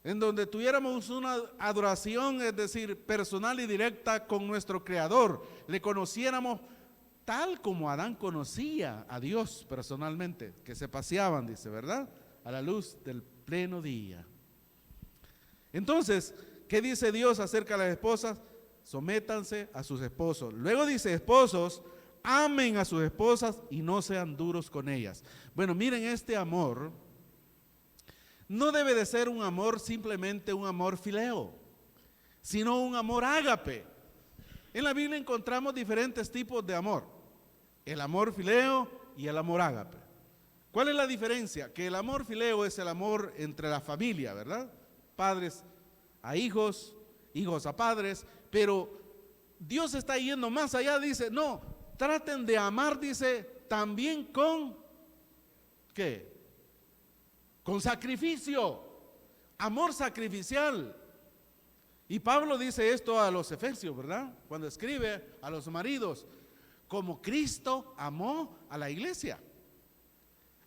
en donde tuviéramos una adoración, es decir, personal y directa con nuestro Creador, le conociéramos tal como Adán conocía a Dios personalmente, que se paseaban, dice, ¿verdad? A la luz del pleno día. Entonces, ¿qué dice Dios acerca de las esposas? Sométanse a sus esposos. Luego dice, esposos, amen a sus esposas y no sean duros con ellas. Bueno, miren, este amor no debe de ser un amor simplemente un amor fileo, sino un amor ágape. En la Biblia encontramos diferentes tipos de amor: el amor fileo y el amor ágape. ¿Cuál es la diferencia? Que el amor fileo es el amor entre la familia, ¿verdad? Padres a hijos, hijos a padres, pero Dios está yendo más allá, dice, no, traten de amar, dice, también con, ¿qué? Con sacrificio, amor sacrificial. Y Pablo dice esto a los efesios, ¿verdad? Cuando escribe a los maridos, como Cristo amó a la iglesia.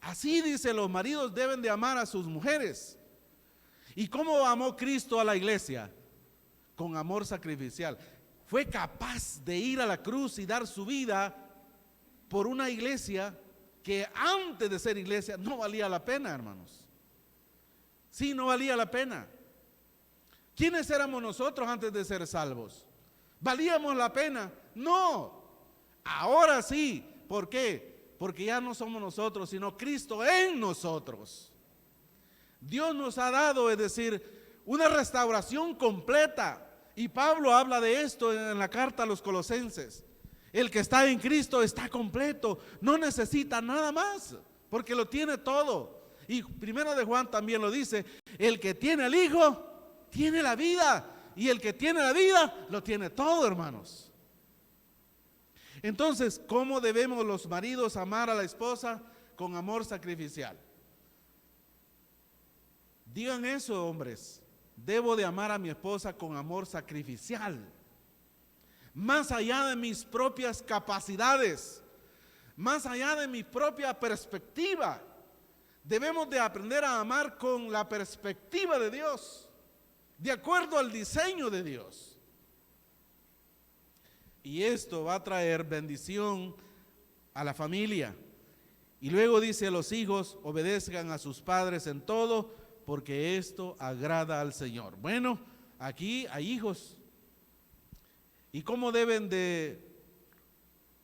Así dice, los maridos deben de amar a sus mujeres. ¿Y cómo amó Cristo a la iglesia? Con amor sacrificial. Fue capaz de ir a la cruz y dar su vida por una iglesia que antes de ser iglesia no valía la pena, hermanos. Sí, no valía la pena. ¿Quiénes éramos nosotros antes de ser salvos? ¿Valíamos la pena? No. Ahora sí. ¿Por qué? Porque ya no somos nosotros, sino Cristo en nosotros. Dios nos ha dado, es decir, una restauración completa. Y Pablo habla de esto en la carta a los Colosenses. El que está en Cristo está completo, no necesita nada más, porque lo tiene todo. Y primero de Juan también lo dice, el que tiene al Hijo, tiene la vida. Y el que tiene la vida, lo tiene todo, hermanos. Entonces, ¿cómo debemos los maridos amar a la esposa? Con amor sacrificial. Digan eso, hombres. Debo de amar a mi esposa con amor sacrificial. Más allá de mis propias capacidades, más allá de mi propia perspectiva. Debemos de aprender a amar con la perspectiva de Dios, de acuerdo al diseño de Dios. Y esto va a traer bendición a la familia. Y luego dice a los hijos, obedezcan a sus padres en todo, porque esto agrada al Señor. Bueno, aquí hay hijos. ¿Y cómo deben de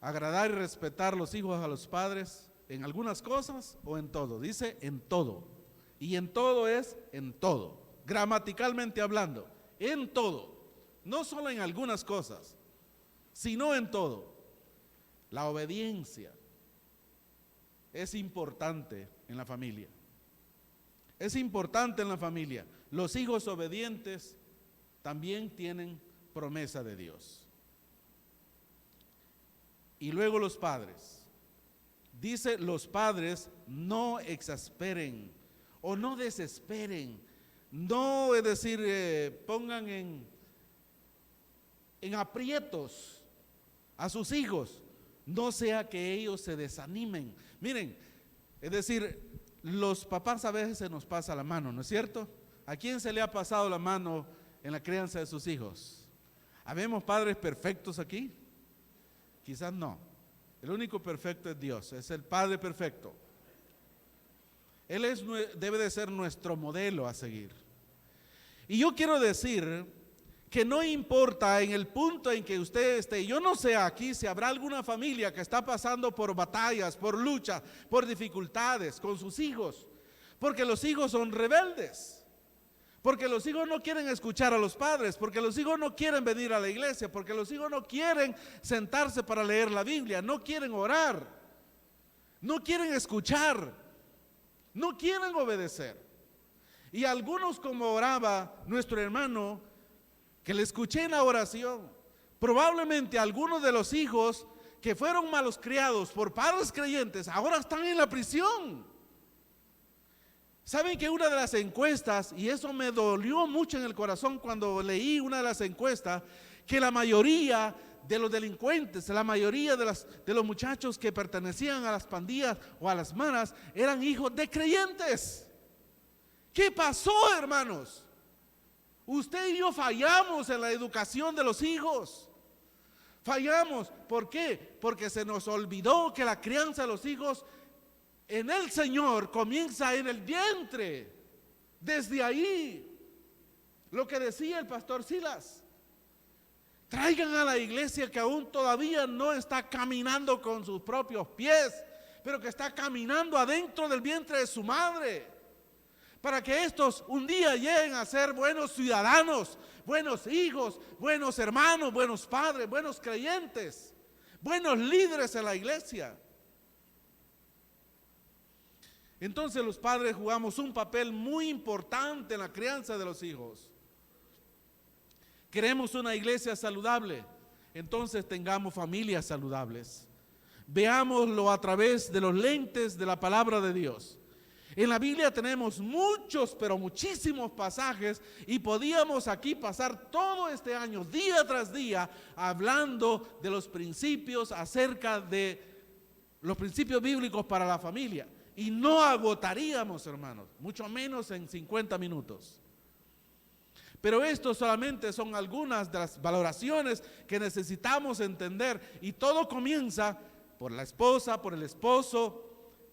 agradar y respetar los hijos a los padres? ¿En algunas cosas o en todo? Dice en todo. Y en todo es en todo. Gramaticalmente hablando, en todo. No solo en algunas cosas, sino en todo. La obediencia es importante en la familia. Es importante en la familia. Los hijos obedientes también tienen promesa de Dios. Y luego los padres. Dice, los padres no exasperen o no desesperen. No, es decir, pongan en en aprietos a sus hijos, no sea que ellos se desanimen. Miren, es decir, los papás a veces se nos pasa la mano, ¿no es cierto? ¿A quién se le ha pasado la mano en la crianza de sus hijos? ¿Habemos padres perfectos aquí? Quizás no. El único perfecto es Dios, es el Padre perfecto. Él debe de ser nuestro modelo a seguir. Y yo quiero decir que no importa en el punto en que usted esté, yo no sé aquí si habrá alguna familia que está pasando por batallas, por luchas, por dificultades con sus hijos, porque los hijos son rebeldes, porque los hijos no quieren escuchar a los padres, porque los hijos no quieren venir a la iglesia, porque los hijos no quieren sentarse para leer la Biblia, no quieren orar, no quieren escuchar, no quieren obedecer. Y algunos, como oraba nuestro hermano, que le escuché en la oración, probablemente algunos de los hijos que fueron malos criados por padres creyentes ahora están en la prisión. Saben que una de las encuestas, y eso me dolió mucho en el corazón cuando leí una de las encuestas, que la mayoría de los delincuentes, la mayoría de los muchachos que pertenecían a las pandillas o a las maras eran hijos de creyentes. ¿Qué pasó, hermanos? Usted y yo fallamos en la educación de los hijos. Fallamos. ¿Por qué? Porque se nos olvidó que la crianza de los hijos en el Señor comienza en el vientre. Desde ahí. Lo que decía el pastor Silas. Traigan a la iglesia que aún todavía no está caminando con sus propios pies, pero que está caminando adentro del vientre de su madre. Para que estos un día lleguen a ser buenos ciudadanos, buenos hijos, buenos hermanos, buenos padres, buenos creyentes, buenos líderes en la iglesia. Entonces los padres jugamos un papel muy importante en la crianza de los hijos. Queremos una iglesia saludable, entonces tengamos familias saludables. Veámoslo a través de los lentes de la palabra de Dios. En la Biblia tenemos muchos, pero muchísimos pasajes y podíamos aquí pasar todo este año, día tras día, hablando de los principios acerca de los principios bíblicos para la familia. Y no agotaríamos, hermanos, mucho menos en 50 minutos. Pero esto solamente son algunas de las valoraciones que necesitamos entender. Y todo comienza por la esposa, por el esposo,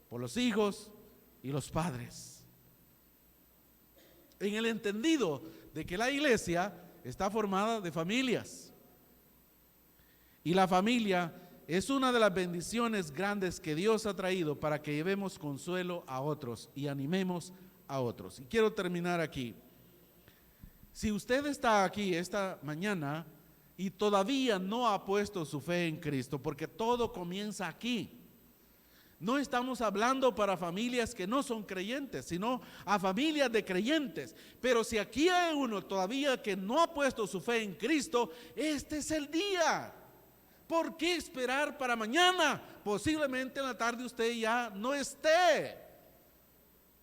por los hijos y los padres. En el entendido de que la iglesia está formada de familias. Y la familia es una de las bendiciones grandes que Dios ha traído para que llevemos consuelo a otros y animemos a otros. Y quiero terminar aquí. Si usted está aquí esta mañana y todavía no ha puesto su fe en Cristo, porque todo comienza aquí. No estamos hablando para familias que no son creyentes, sino a familias de creyentes. Pero si aquí hay uno todavía que no ha puesto su fe en Cristo, este es el día. ¿Por qué esperar para mañana? Posiblemente en la tarde usted ya no esté.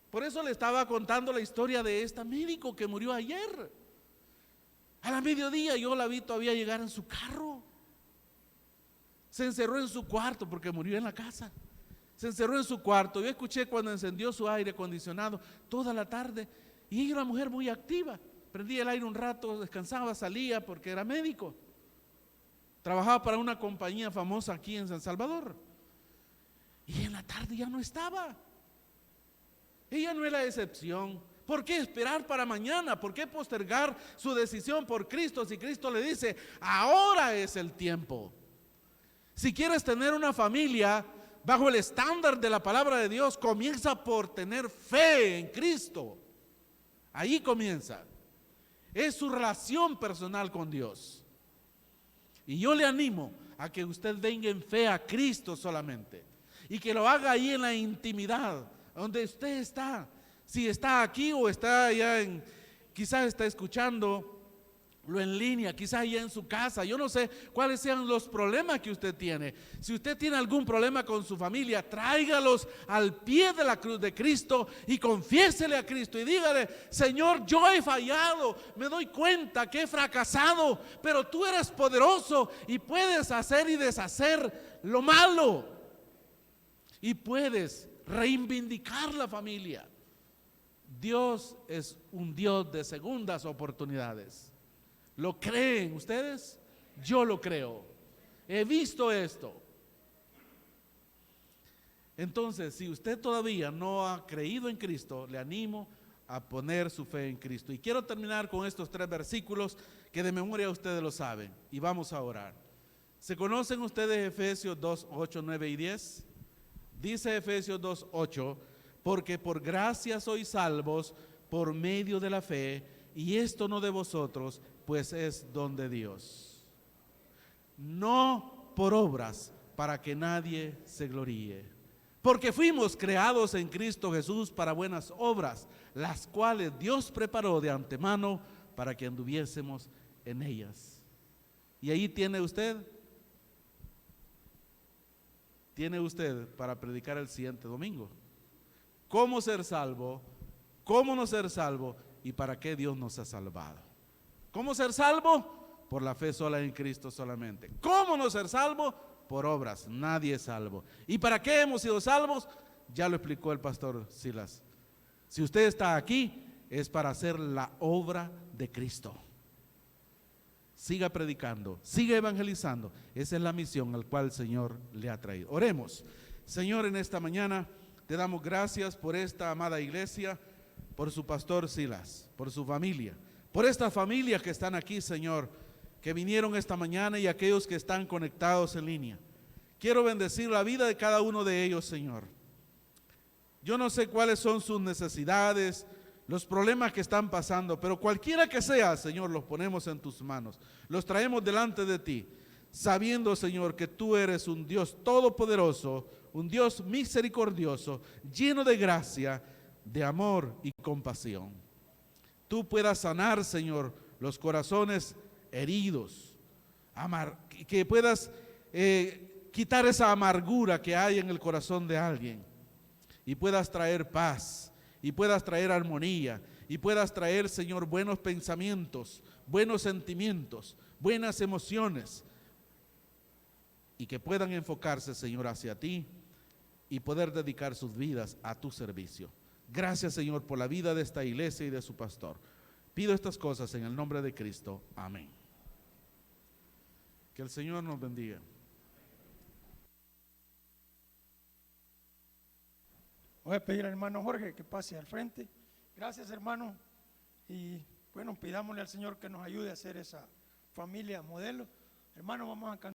Por eso le estaba contando la historia de esta médico que murió ayer. A la mediodía yo la vi todavía llegar en su carro. Se encerró en su cuarto porque murió en la casa. Se encerró en su cuarto. Yo escuché cuando encendió su aire acondicionado toda la tarde. Y ella era una mujer muy activa. Prendía el aire un rato, descansaba, salía porque era médico. Trabajaba para una compañía famosa aquí en San Salvador. Y en la tarde ya no estaba. Ella no es la excepción. ¿Por qué esperar para mañana? ¿Por qué postergar su decisión por Cristo si Cristo le dice, ahora es el tiempo? Si quieres tener una familia bajo el estándar de la palabra de Dios, comienza por tener fe en Cristo. Ahí comienza. Es su relación personal con Dios. Y yo le animo a que usted venga en fe a Cristo solamente. Y que lo haga ahí en la intimidad, donde usted está. Si está aquí o está allá quizás está escuchando lo en línea, quizás allá en su casa. Yo no sé cuáles sean los problemas que usted tiene. Si usted tiene algún problema con su familia, tráigalos al pie de la cruz de Cristo y confiésele a Cristo y dígale: Señor, yo he fallado, me doy cuenta que he fracasado, pero tú eres poderoso y puedes hacer y deshacer lo malo y puedes reivindicar la familia. Dios es un Dios de segundas oportunidades. ¿Lo creen ustedes? Yo lo creo. He visto esto. Entonces, si usted todavía no ha creído en Cristo, le animo a poner su fe en Cristo. Y quiero terminar con estos 3 versículos que de memoria ustedes lo saben. Y vamos a orar. ¿Se conocen ustedes Efesios 2, 8, 9 y 10? Dice Efesios 2, 8: porque por gracia sois salvos por medio de la fe, y esto no de vosotros, pues es don de Dios, no por obras, para que nadie se gloríe. Porque fuimos creados en Cristo Jesús para buenas obras, las cuales Dios preparó de antemano para que anduviésemos en ellas. Y ahí tiene usted para predicar el siguiente domingo. ¿Cómo ser salvo? ¿Cómo no ser salvo? ¿Y para qué Dios nos ha salvado? ¿Cómo ser salvo? Por la fe sola en Cristo solamente. ¿Cómo no ser salvo? Por obras. Nadie es salvo. ¿Y para qué hemos sido salvos? Ya lo explicó el pastor Silas. Si usted está aquí, es para hacer la obra de Cristo. Siga predicando, siga evangelizando. Esa es la misión al cual el Señor le ha traído. Oremos. Señor, en esta mañana te damos gracias por esta amada iglesia, por su pastor Silas, por su familia, por estas familias que están aquí, Señor, que vinieron esta mañana, y aquellos que están conectados en línea. Quiero bendecir la vida de cada uno de ellos, Señor. Yo no sé cuáles son sus necesidades, los problemas que están pasando, pero cualquiera que sea, Señor, los ponemos en tus manos, los traemos delante de ti, sabiendo, Señor, que tú eres un Dios todopoderoso, un Dios misericordioso, lleno de gracia, de amor y compasión. Tú puedas sanar, Señor, los corazones heridos, que puedas quitar esa amargura que hay en el corazón de alguien, y puedas traer paz, y puedas traer armonía, y puedas traer, Señor, buenos pensamientos, buenos sentimientos, buenas emociones, y que puedan enfocarse, Señor, hacia ti y poder dedicar sus vidas a tu servicio. Gracias, Señor, por la vida de esta iglesia y de su pastor. Pido estas cosas en el nombre de Cristo. Amén. Que el Señor nos bendiga. Voy a pedir al hermano Jorge que pase al frente. Gracias, hermano. Y bueno, pidámosle al Señor que nos ayude a hacer esa familia modelo. Hermano, vamos a cantar.